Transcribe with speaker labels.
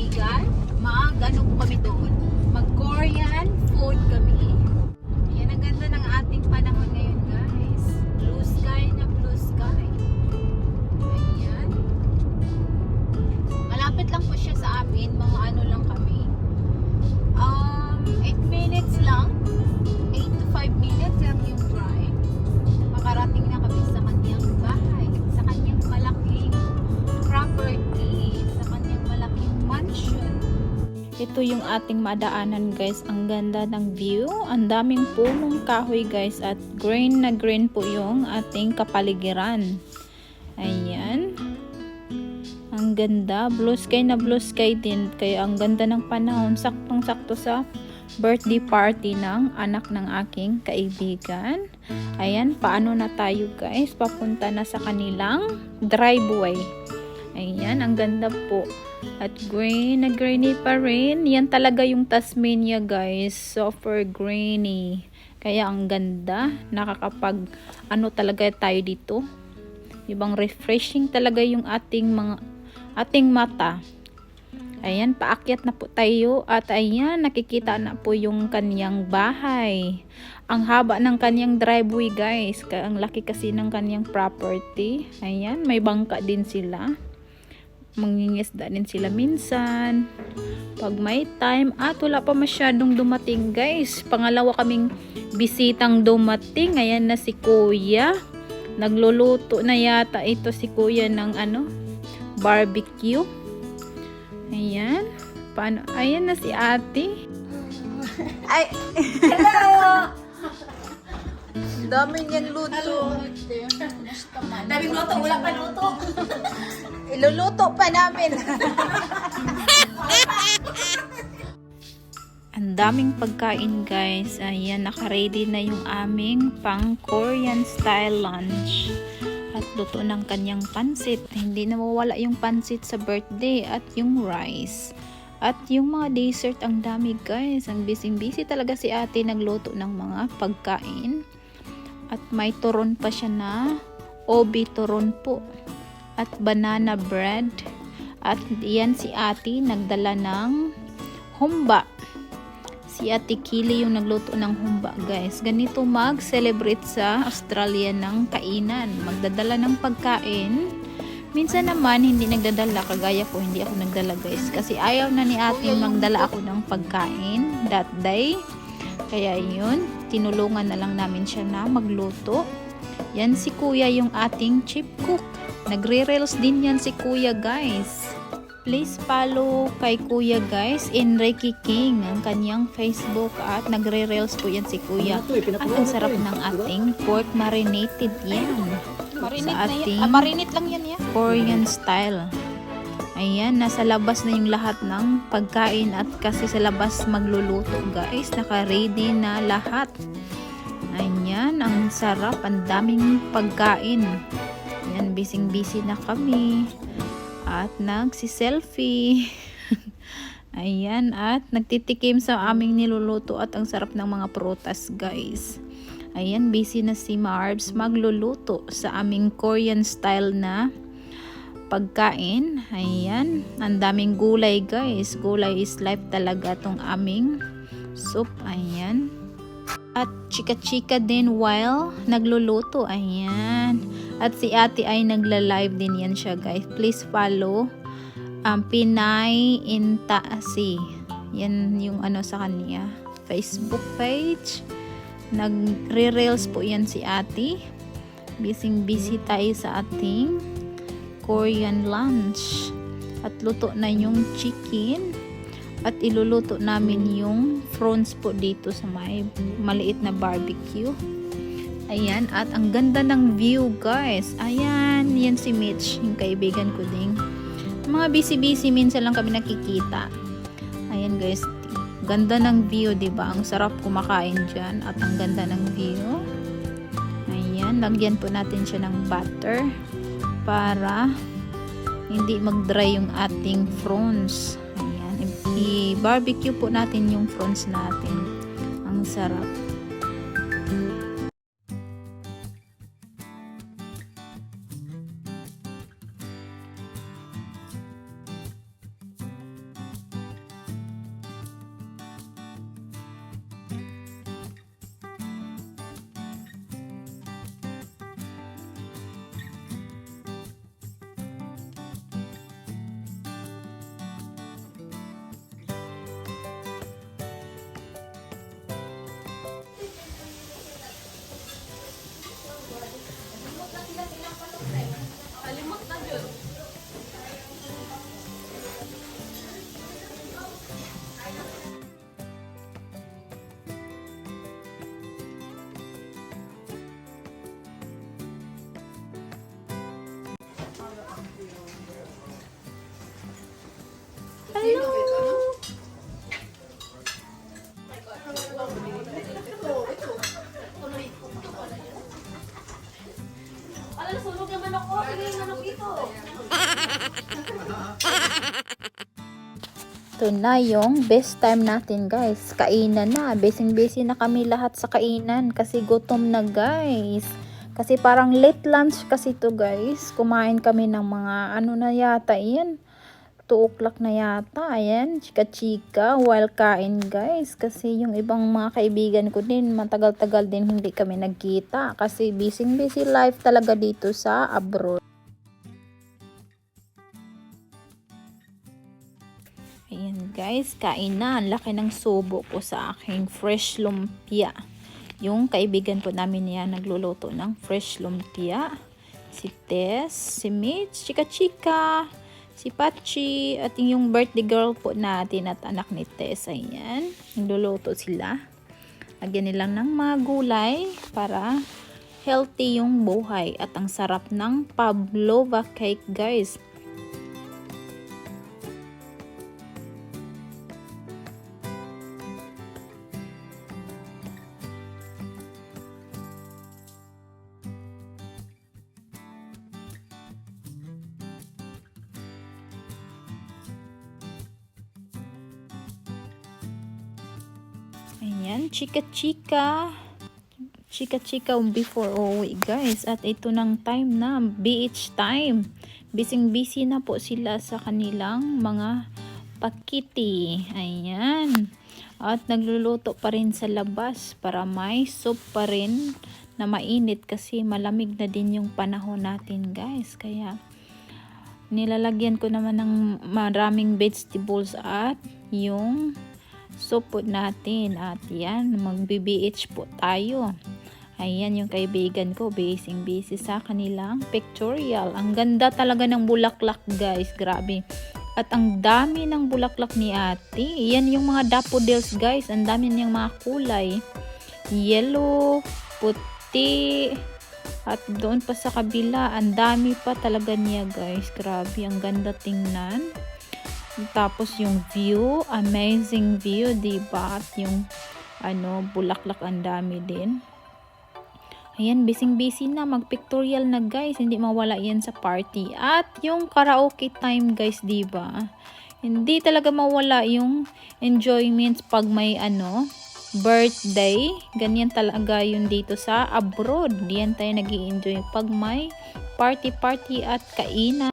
Speaker 1: kaibigan, mag-ano po kami doon, mag-Korean food kami. Yan ang ganda ng ating panahon ngayon guys. Blue sky na blue sky. Ayan. Malapit lang po siya sa amin, mga ano lang kami. 8 minutes lang. 8 to 5 minutes lang yung drive. Makarating na kami sa kanyang bahay, sa kanyang malaking property, sa kanyang malaking mansion. Ito yung ating madaanan guys. Ang ganda ng view. Ang daming punong kahoy guys at green na green po yung ating kapaligiran. Ayan. Ang ganda. Blue sky na blue sky din. Kaya ang ganda ng panahon. Saktong sakto sa birthday party ng anak ng aking kaibigan. Ayan. Paano na tayo guys? Papunta na sa kanilang driveway. Ayan. Ang ganda po. At green na grainy pa rin. Yan talaga yung Tasmania guys. Super grainy. Kaya ang ganda. Nakakapag ano talaga tayo dito. Ibang refreshing talaga yung ating mata. Ayan, paakyat na po tayo. At ayan, nakikita na po yung kanyang bahay. Ang haba ng kanyang driveway guys. Ang laki kasi ng kanyang property. Ayan, may bangka din sila. Mangingisda din sila minsan pag may time at wala pa masyadong dumating guys. Pangalawa kaming bisitang dumating. Ayan na si kuya, nagluluto na yata ito si kuya ng ano, barbecue. Ayan, paano? Ayan na si ate. Ay, hello. Dami niyang luto.
Speaker 2: Daming luto, wala pa luto.
Speaker 1: Iluluto pa namin. Ang daming pagkain guys. Ayan, naka-ready na yung aming pang Korean style lunch. At luto ng kanyang pansit. Hindi na mawala yung pansit sa birthday at yung rice. At yung mga dessert, ang dami guys. Ang busy-busy talaga si ate nagluto ng mga pagkain. At may turon pa siya na obi turon po. At banana bread. At yan si ate nagdala ng humba. Si ate Kili yung nagluto ng humba guys. Ganito mag-celebrate sa Australia ng kainan. Magdadala ng pagkain. Minsan naman hindi nagdadala. Kagaya ko hindi ako nagdala guys. Kasi ayaw na ni ate magdala ako ng pagkain that day. Kaya yun, tinulungan na lang namin siya na magluto. Yan si kuya yung ating chief cook. Nagre-reels din yan si kuya guys. Please follow kay kuya guys, Enrique King, ang kanyang Facebook. At nagre-reels po yan si kuya. At ang sarap ng ating pork marinated yan. Sa ating marinate lang yan ya. Korean style. Ayan, nasa labas na yung lahat ng pagkain at kasi sa labas magluluto guys. Naka-ready na lahat. Ayan, ang sarap. Ang daming pagkain. Ayan, busy-busy na kami. At nagsi-selfie. Ayan, at nagtitikim sa aming niluluto at ang sarap ng mga prutas guys. Ayan, busy na si Marbs magluluto sa aming Korean style na pagkain. Ayan, ang daming gulay guys. Gulay is life talaga tong aming soup. Ayan. At chika-chika din while nagluluto. Ayan. At si ate ay nagla-live din yan siya guys. Please follow Pinay Intaasi. Yan yung ano sa kanya Facebook page. Nagre-reels po yan si ate. Busy tayo sa ating Korean lunch. At luto na yung chicken. At iluluto namin yung prawns po dito sa may maliit na barbecue. Ayan. At ang ganda ng view guys. Ayan. Yan si Mitch. Yung kaibigan ko din. Mga busy-busy minsan lang kami nakikita. Ayan guys. Ganda ng view, diba? Ang sarap kumakain dyan. At ang ganda ng view. Ayan. Lagyan po natin siya ng butter. Para hindi mag-dry yung ating prawns. Ayan, i-barbecue po natin yung prawns natin. Ang sarap.
Speaker 2: Ano, sunog naman ako. Sige, manok dito.
Speaker 1: Ito na yung best time natin guys. Kainan na. Busy na kami lahat sa kainan kasi gutom na guys. Kasi parang late lunch kasi to guys. Kumain kami ng mga ano na yata yan. 2 o'clock na yata. Ayan, chika-chika while kain guys. Kasi yung ibang mga kaibigan ko din, matagal-tagal din hindi kami nagkita. Kasi busy life talaga dito sa abroad. Ayan guys, kain na. Ang laki ng subo ko sa aking fresh lumpia. Yung kaibigan po namin niya nagluluto ng fresh lumpia. Si Tess, si Mitch, chika-chika, si Pachi, at yung birthday girl po natin at anak ni Tess. Ayan, nagluluto sila. Lagyan nilang ng mga gulay para healthy yung buhay. At ang sarap ng pavlova cake guys. Ayan, chika-chika before uwi guys. At ito ng time na, beach time. Busy na po sila sa kanilang mga pakiti. Ayan. At nagluluto pa rin sa labas para may soup pa rin na mainit kasi malamig na din yung panahon natin guys. Kaya nilalagyan ko naman ng maraming vegetables at yung soup po natin. At yan, magbi-BH po tayo. Ayan yung kaibigan ko, busy sa kanilang pictorial. Ang ganda talaga ng bulaklak guys, grabe. At ang dami ng bulaklak ni ate. Yan yung mga daffodils guys, ang dami niyang mga kulay. Yellow, puti, at doon pa sa kabila, ang dami pa talaga niya guys. Grabe, ang ganda tingnan. Tapos yung view, amazing view, diba? At yung bulaklak ang dami din. Ayan, busy na, mag-pictorial na guys, hindi mawala yan sa party. At yung karaoke time guys, diba? Hindi talaga mawala yung enjoyment pag may birthday. Ganyan talaga yun dito sa abroad. Diyan tayo nag-i-enjoy pag may party at kainan.